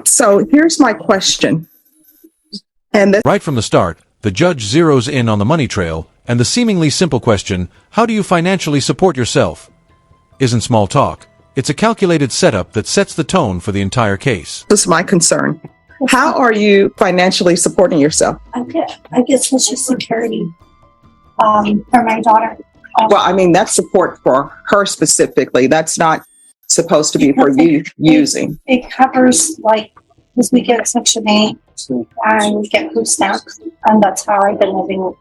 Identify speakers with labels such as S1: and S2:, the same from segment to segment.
S1: So here's my question. And this
S2: Right from the start, the judge zeroes in on the money trail and the seemingly simple question, how do you financially support yourself? Isn't small talk. It's a calculated setup that sets the tone for the entire case.
S1: is my concern. How are you financially supporting yourself?
S3: I get Social Security for my daughter.
S1: Well, I mean, that's support for her specifically. That's not supposed to be for you using.
S3: It covers, like, because we get Section 8 and we get food stamps, and that's how I've been living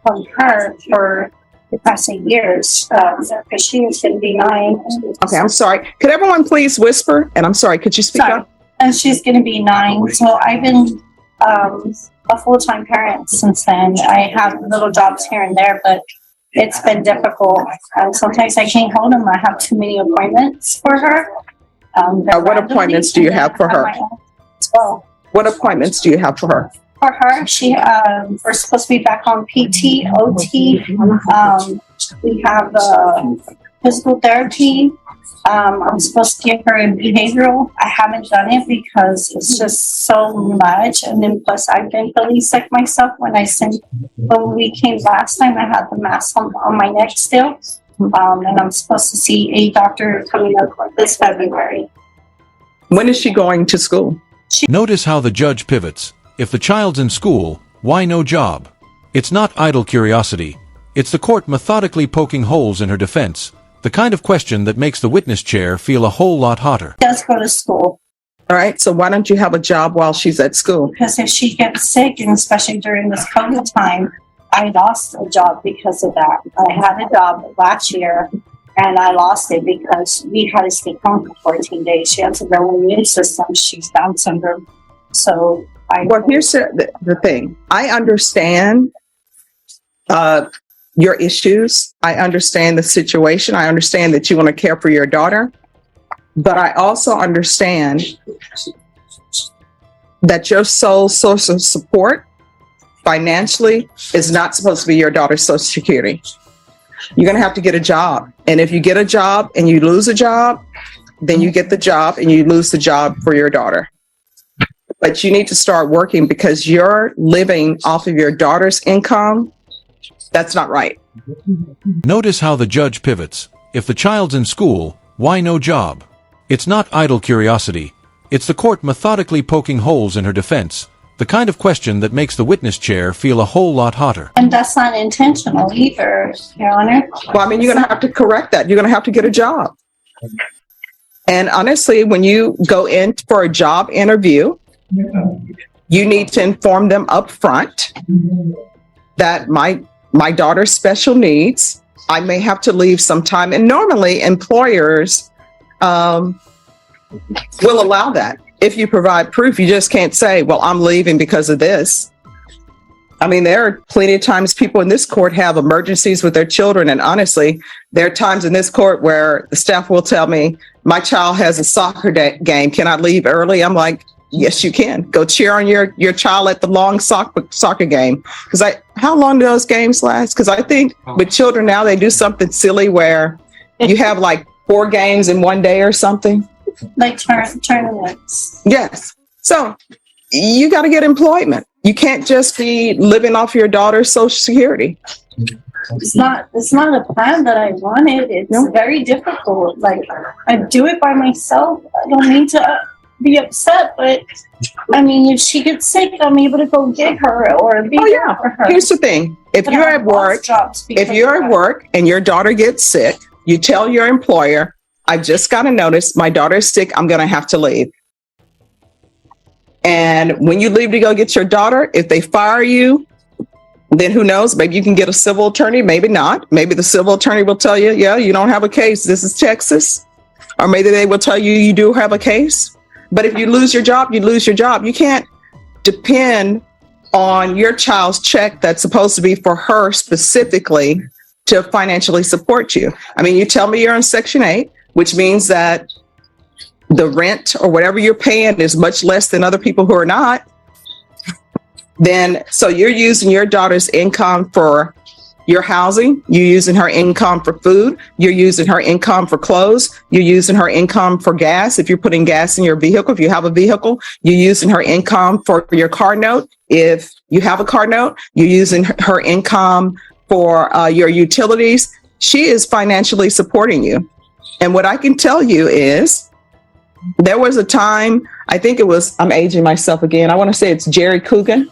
S3: from her for the past 8 years. Because she is going to be 9.
S1: Okay, I'm sorry. Could everyone please whisper? And I'm sorry, could you speak up?
S3: And she's going to be 9. So I've been a full-time parent since then. I have little jobs here and there, but it's been difficult. Sometimes I can't hold them. I have too many appointments for her.
S1: What appointments do you have for her?
S3: As well.
S1: What appointments do you have for her?
S3: For her, we're supposed to be back on PT, OT. We have physical therapy. I'm supposed to give her a behavioral. I haven't done it because it's just so much. And then plus I've been really sick myself when we came last time, I had the mass on my neck still. And I'm supposed to see a doctor coming up this February.
S1: When is she going to school?
S2: Notice how the judge pivots. If the child's in school, why no job? It's not idle curiosity. It's the court methodically poking holes in her defense. The kind of question that makes the witness chair feel a whole lot hotter.
S3: She does go to school.
S1: All right, so why don't you have a job while she's at school?
S3: Because if she gets sick, and especially during this COVID time, I lost a job because of that. I had a job last year, and I lost it because we had to stay home for 14 days. She has a low immune system. She's Down syndrome. So
S1: here's the thing. I understand your issues. I understand the situation. I understand that you want to care for your daughter. But I also understand that your sole source of support financially is not supposed to be your daughter's Social Security. You're going to have to get a job. And if you get a job and you lose a job, then you get the job and you lose the job for your daughter. But you need to start working because you're living off of your daughter's income. That's not right.
S2: Notice how the judge pivots. If the child's in school, why no job? It's not idle curiosity. It's the court methodically poking holes in her defense. The kind of question that makes the witness chair feel a whole lot hotter.
S3: And that's not intentional either, Your Honor.
S1: Well, I mean, you're going to have to correct that. You're going to have to get a job. And honestly, when you go in for a job interview, you need to inform them up front that my daughter's special needs, I may have to leave sometime. And normally employers will allow that. If you provide proof, you just can't say, well, I'm leaving because of this. I mean, there are plenty of times people in this court have emergencies with their children. And honestly, there are times in this court where the staff will tell me, my child has a soccer game. Can I leave early? I'm like, yes, you can. Go cheer on your child at the long soccer game. Because how long do those games last? Because I think with children now, they do something silly where you have like 4 games in one day or something.
S3: Like tournaments.
S1: Yes. So you got to get employment. You can't just be living off your daughter's Social Security.
S3: It's not a plan that I wanted. It's very difficult. Like, I do it by myself. I don't need to be upset, but I mean, if she gets sick, I'm able to go get her or be there for her.
S1: Here's the thing. If you're at work and your daughter gets sick, you tell your employer, I've just got a notice, my daughter's sick, I'm going to have to leave. And when you leave to go get your daughter, if they fire you, then who knows? Maybe you can get a civil attorney, maybe not. Maybe the civil attorney will tell you, yeah, you don't have a case. This is Texas. Or maybe they will tell you you do have a case. But if you lose your job, you lose your job. You can't depend on your child's check that's supposed to be for her specifically to financially support you. I mean, you tell me you're on Section 8, which means that the rent or whatever you're paying is much less than other people who are not. Then, so you're using your daughter's income for your housing, you're using her income for food, you're using her income for clothes, you're using her income for gas. If you're putting gas in your vehicle, if you have a vehicle, you're using her income for your car note. If you have a car note, you're using her income for your utilities. She is financially supporting you. And what I can tell you is there was a time, I think it was, I'm aging myself again, I want to say it's Jerry Coogan,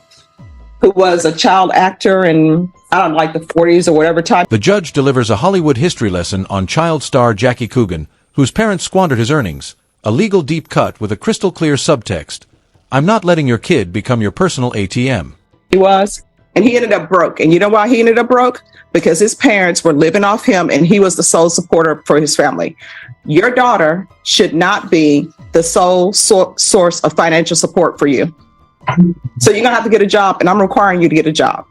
S1: who was a child actor in, I don't know, like the 40s or whatever time.
S2: The judge delivers a Hollywood history lesson on child star Jackie Coogan, whose parents squandered his earnings. A legal deep cut with a crystal clear subtext. I'm not letting your kid become your personal ATM.
S1: He was, and he ended up broke. And you know why he ended up broke? Because his parents were living off him and he was the sole supporter for his family. Your daughter should not be the sole source of financial support for you. So you're gonna have to get a job, and I'm requiring you to get a job.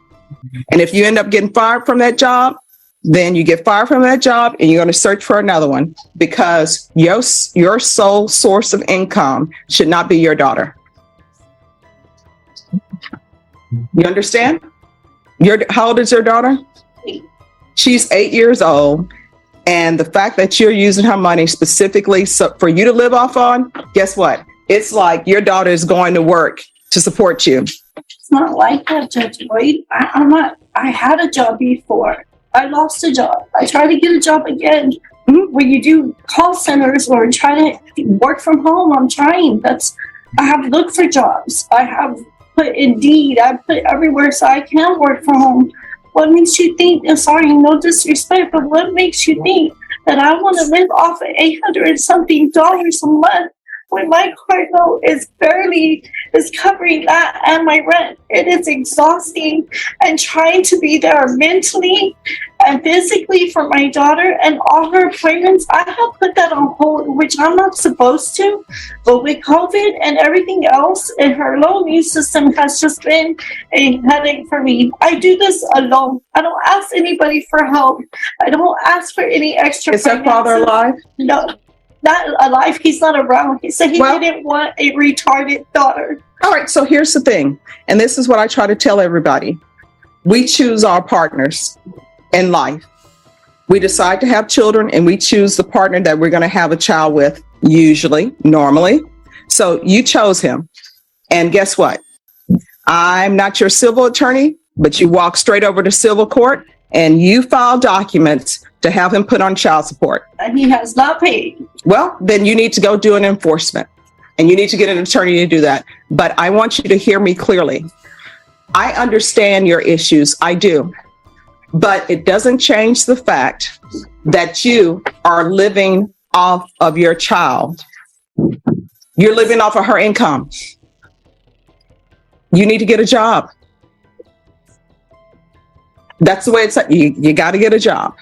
S1: And if you end up getting fired from that job, then you get fired from that job and you're going to search for another one, because your sole source of income should not be your daughter. You understand? How old is your daughter? She's 8 years old. And the fact that you're using her money specifically for you to live off on, guess what? It's like your daughter is going to work to support you.
S3: It's not like that, Judge Boyd. I had a job before. I lost a job. I tried to get a job again. When you do call centers or try to work from home, I'm trying. I have looked for jobs. I have put Indeed. I put everywhere so I can work from home. What makes you think, and sorry, no disrespect, but what makes you think that I want to live off of $800 and something a month when my car note is covering that and my rent? It is exhausting, and trying to be there mentally and physically for my daughter and all her appointments. I have put that on hold, which I'm not supposed to, but with COVID and everything else, and her low immune system has just been a headache for me. I do this alone. I don't ask anybody for help. I don't ask for any extra.
S1: Is her father alive?
S3: No. Not alive. He's not around. He said he didn't want a retarded daughter.
S1: All right. So here's the thing. And this is what I try to tell everybody. We choose our partners in life. We decide to have children and we choose the partner that we're going to have a child with, normally. So you chose him. And guess what? I'm not your civil attorney, but you walk straight over to civil court and you file documents to have him put on child support.
S3: And he has not paid.
S1: Well, then you need to go do an enforcement and you need to get an attorney to do that. But I want you to hear me clearly. I understand your issues. I do. But it doesn't change the fact that you are living off of your child. You're living off of her income. You need to get a job. That's the way it's, you got to get a job.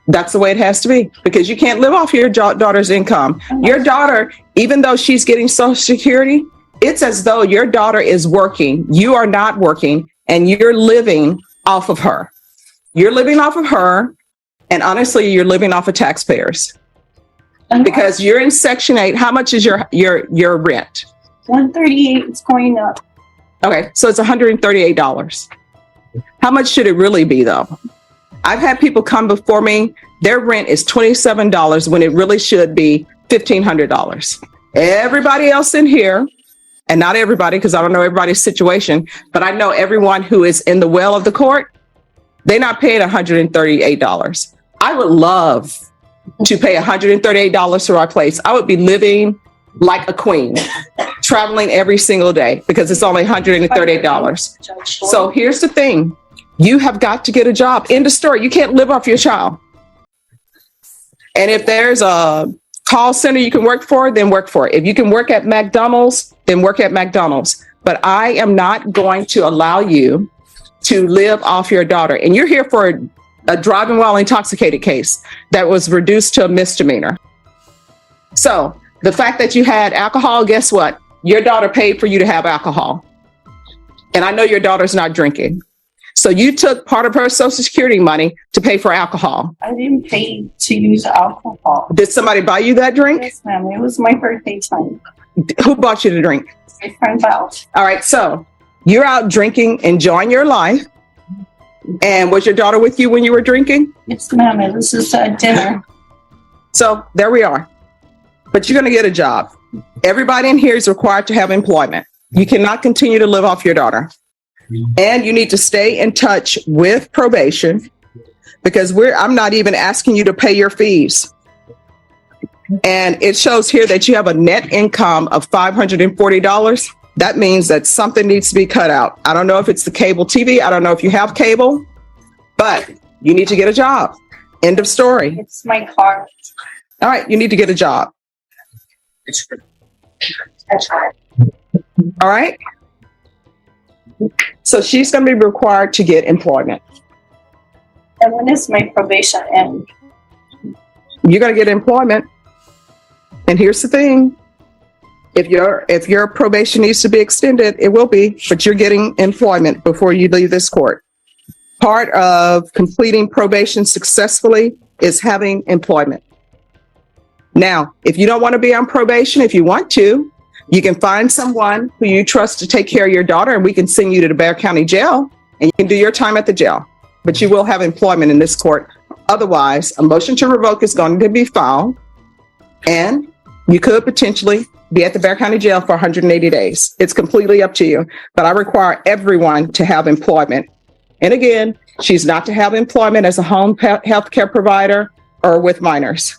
S1: That's the way it has to be, because you can't live off your daughter's income. Your daughter, even though she's getting Social Security, it's as though your daughter is working. You are not working and you're living off of her. You're living off of her. And honestly, you're living off of taxpayers because you're in Section 8. How much is your rent?
S3: $138. It's going up.
S1: Okay. So it's $138. How much should it really be though? I've had people come before me, their rent is $27 when it really should be $1,500. Everybody else in here, and not everybody, because I don't know everybody's situation, but I know everyone who is in the well of the court, they're not paying $138. I would love to pay $138 for our place. I would be living like a queen, traveling every single day because it's only $138. So here's the thing. You have got to get a job. End of story. You can't live off your child. And if there's a call center you can work for, then work for it. If you can work at McDonald's, then work at McDonald's. But I am not going to allow you to live off your daughter. And you're here for a driving while intoxicated case that was reduced to a misdemeanor. So the fact that you had alcohol, guess what? Your daughter paid for you to have alcohol. And I know your daughter's not drinking. So you took part of her Social Security money to pay for alcohol.
S3: I didn't pay to use alcohol.
S1: Did somebody buy you that drink?
S3: Yes, ma'am. It was my birthday time.
S1: Who bought you the drink?
S3: My friend Val.
S1: All right. So you're out drinking, enjoying your life. And was your daughter with you when you were drinking?
S3: Yes, ma'am. And this is dinner.
S1: So there we are. But you're going to get a job. Everybody in here is required to have employment. You cannot continue to live off your daughter. And you need to stay in touch with probation, because I'm not even asking you to pay your fees. And it shows here that you have a net income of $540. That means that something needs to be cut out. I don't know if it's the cable TV. I don't know if you have cable, but you need to get a job. End of story.
S3: It's my car.
S1: All right, you need to get a job. All right. So she's going to be required to get employment.
S3: And when is my probation end?
S1: You're going to get employment. And here's the thing. If your probation needs to be extended, it will be, but you're getting employment before you leave this court. Part of completing probation successfully is having employment. Now, if you don't want to be on probation, if you want to, you can find someone who you trust to take care of your daughter, and we can send you to the Bexar County Jail, and you can do your time at the jail. But you will have employment in this court. Otherwise, a motion to revoke is going to be filed, and you could potentially be at the Bexar County Jail for 180 days. It's completely up to you, but I require everyone to have employment. And again, she's not to have employment as a home health care provider or with minors.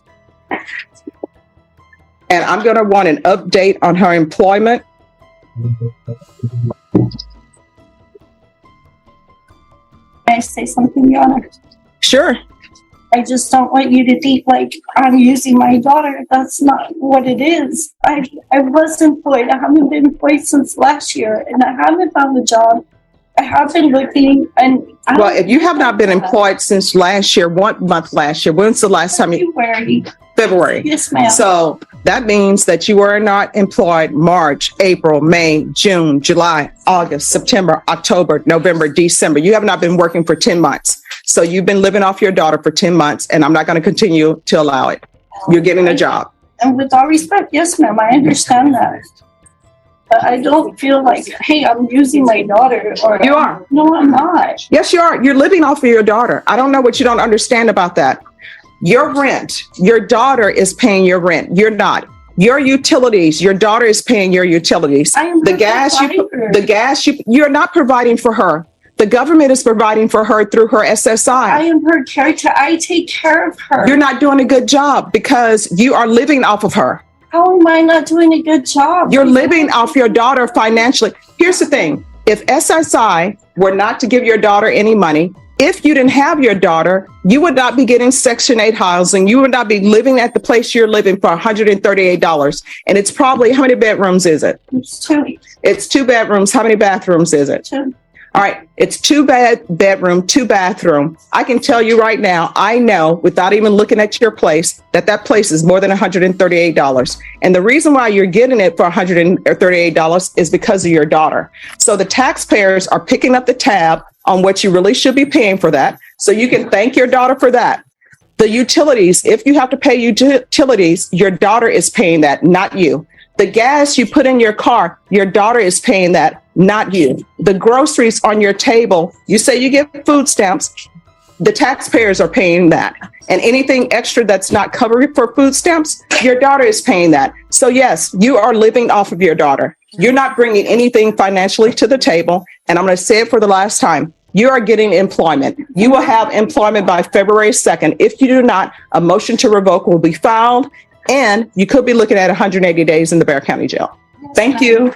S1: And I'm going to want an update on her employment.
S3: May I say something, Your Honor?
S1: Sure.
S3: I just don't want you to think like I'm using my daughter. That's not what it is. I was employed. I haven't been employed since last year, and I haven't found a job. I have been looking, and
S1: well, if you have not been employed since last year, what month last year? When's the last time you? February.
S3: Yes, ma'am.
S1: So that means that you were not employed March, April, May, June, July, August, September, October, November, December. You have not been working for 10 months. So you've been living off your daughter for 10 months, and I'm not going to continue to allow it. You're getting a job.
S3: And with all respect, yes, ma'am, I understand that. But I don't feel like, hey, I'm using my daughter. Or
S1: You are.
S3: No, I'm not.
S1: Yes, you are. You're living off of your daughter. I don't know what you don't understand about that. Your rent, your daughter is paying your rent. You're not. Your utilities, your daughter is paying your utilities.
S3: I am
S1: the gas, you're not providing for her. The government is providing for her through her SSI.
S3: I am her caretaker. I take care of her.
S1: You're not doing a good job because you are living off of her.
S3: How am I not doing a good job?
S1: You're living off your daughter financially. Here's the thing. If SSI were not to give your daughter any money, if you didn't have your daughter, you would not be getting Section 8 housing. You would not be living at the place you're living for $138. And it's probably, how many bedrooms is it?
S3: It's two.
S1: It's 2 bedrooms. How many bathrooms is it?
S3: 2.
S1: All right. It's 2 bedroom, 2 bathroom. I can tell you right now, I know without even looking at your place, that place is more than $138. And the reason why you're getting it for $138 is because of your daughter. So the taxpayers are picking up the tab on what you really should be paying for that. So you can thank your daughter for that. The utilities, if you have to pay utilities, your daughter is paying that, not you. The gas you put in your car, your daughter is paying that, not you. The groceries on your table, you say you get food stamps, the taxpayers are paying that. And anything extra that's not covered for food stamps, your daughter is paying that. So yes, you are living off of your daughter. You're not bringing anything financially to the table. And I'm going to say it for the last time. You are getting employment. You will have employment by February 2nd. If you do not, a motion to revoke will be filed, and you could be looking at 180 days in the Bexar County Jail. Thank you.